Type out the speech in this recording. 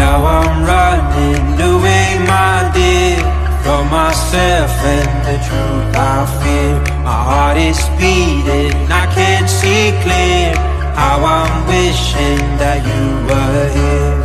Now I'm running away, my dear, from myself and the truth I fear. My heart is beating, I can't see clear. How I'm wishing that you were here.